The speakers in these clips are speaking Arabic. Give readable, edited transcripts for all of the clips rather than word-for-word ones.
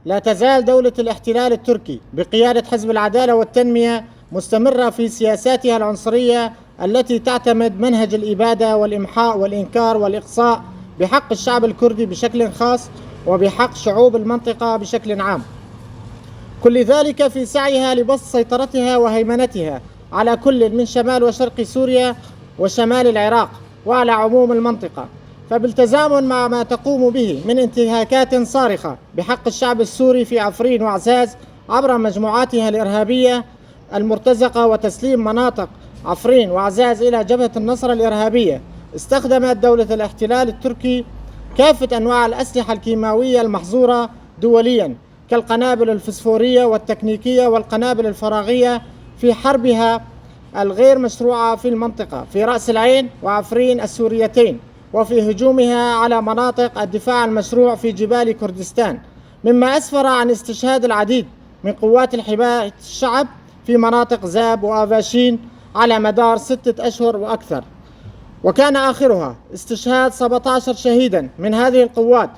لا تزال دولة الاحتلال التركي بقيادة حزب العدالة والتنمية مستمرة في سياساتها العنصرية التي تعتمد منهج الإبادة والإمحاء والإنكار والإقصاء بحق الشعب الكردي بشكل خاص وبحق شعوب المنطقة بشكل عام، كل ذلك في سعيها لبسط سيطرتها وهيمنتها على كل من شمال وشرق سوريا وشمال العراق وعلى عموم المنطقة. فبالتزامن مع ما تقوم به من انتهاكات صارخة بحق الشعب السوري في عفرين وعزاز عبر مجموعاتها الإرهابية المرتزقة وتسليم مناطق عفرين وعزاز إلى جبهة النصر الإرهابية، استخدمت دولة الاحتلال التركي كافة أنواع الأسلحة الكيماوية المحظورة دوليا كالقنابل الفسفورية والتكنيكية والقنابل الفراغية في حربها الغير مشروعة في المنطقة في رأس العين وعفرين السوريتين، وفي هجومها على مناطق الدفاع المشروع في جبال كردستان، مما أسفر عن استشهاد العديد من قوات حماية الشعب في مناطق زاب وآفاشين على مدار 6 أشهر وأكثر، وكان آخرها استشهاد 17 شهيدا من هذه القوات.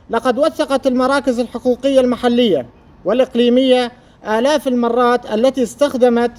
لقد وثقت المراكز الحقوقية المحلية والإقليمية آلاف المرات التي استخدمت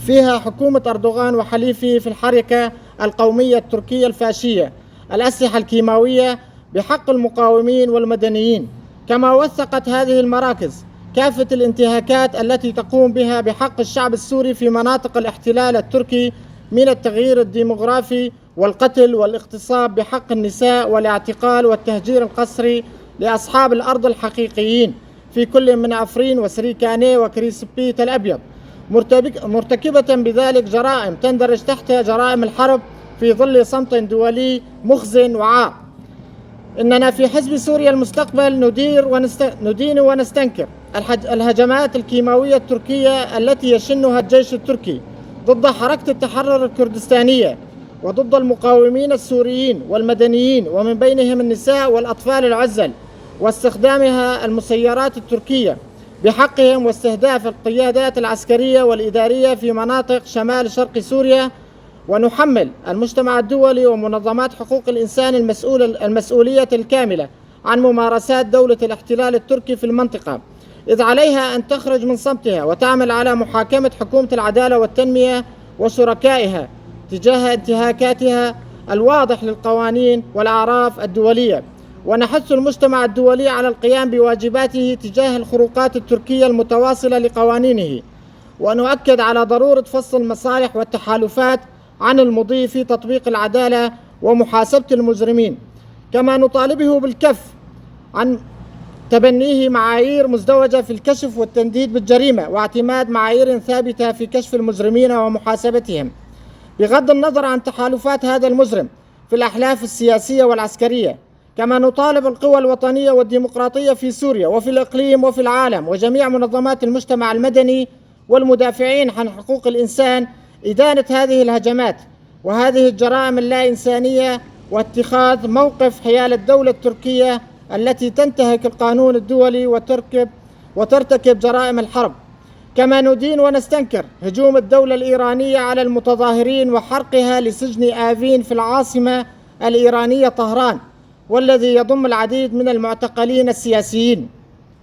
فيها حكومة أردوغان وحليفه في الحركة القومية التركية الفاشية الأسلحة الكيماوية بحق المقاومين والمدنيين، كما وثقت هذه المراكز كافة الانتهاكات التي تقوم بها بحق الشعب السوري في مناطق الاحتلال التركي من التغيير الديموغرافي والقتل والاغتصاب بحق النساء والاعتقال والتهجير القسري لأصحاب الأرض الحقيقيين في كل من عفرين وسريكاني وكريسبيت الأبيض، مرتكبة بذلك جرائم تندرج تحتها جرائم الحرب في ظل صمت دولي مخزن وعار. إننا في حزب سوريا المستقبل ندين ونستنكر الهجمات الكيماوية التركية التي يشنها الجيش التركي ضد حركة التحرر الكردستانية وضد المقاومين السوريين والمدنيين ومن بينهم النساء والأطفال العزل، واستخدامها المسيرات التركية بحقهم واستهداف القيادات العسكرية والإدارية في مناطق شمال شرق سوريا. ونحمل المجتمع الدولي ومنظمات حقوق الإنسان المسؤولية الكاملة عن ممارسات دولة الاحتلال التركي في المنطقة، إذ عليها أن تخرج من صمتها وتعمل على محاكمة حكومة العدالة والتنمية وشركائها تجاه انتهاكاتها الواضح للقوانين والأعراف الدولية. ونحث المجتمع الدولي على القيام بواجباته تجاه الخروقات التركية المتواصلة لقوانينه، ونؤكد على ضرورة فصل المصالح والتحالفات عن المضي في تطبيق العدالة ومحاسبة المجرمين، كما نطالبه بالكف عن تبنيه معايير مزدوجة في الكشف والتنديد بالجريمة واعتماد معايير ثابتة في كشف المجرمين ومحاسبتهم بغض النظر عن تحالفات هذا المجرم في الأحلاف السياسية والعسكرية. كما نطالب القوى الوطنية والديمقراطية في سوريا وفي الإقليم وفي العالم وجميع منظمات المجتمع المدني والمدافعين عن حقوق الإنسان إدانة هذه الهجمات وهذه الجرائم اللا إنسانية واتخاذ موقف حيال الدولة التركية التي تنتهك القانون الدولي وترتكب جرائم الحرب. كما ندين ونستنكر هجوم الدولة الإيرانية على المتظاهرين وحرقها لسجن آفين في العاصمة الإيرانية طهران، والذي يضم العديد من المعتقلين السياسيين.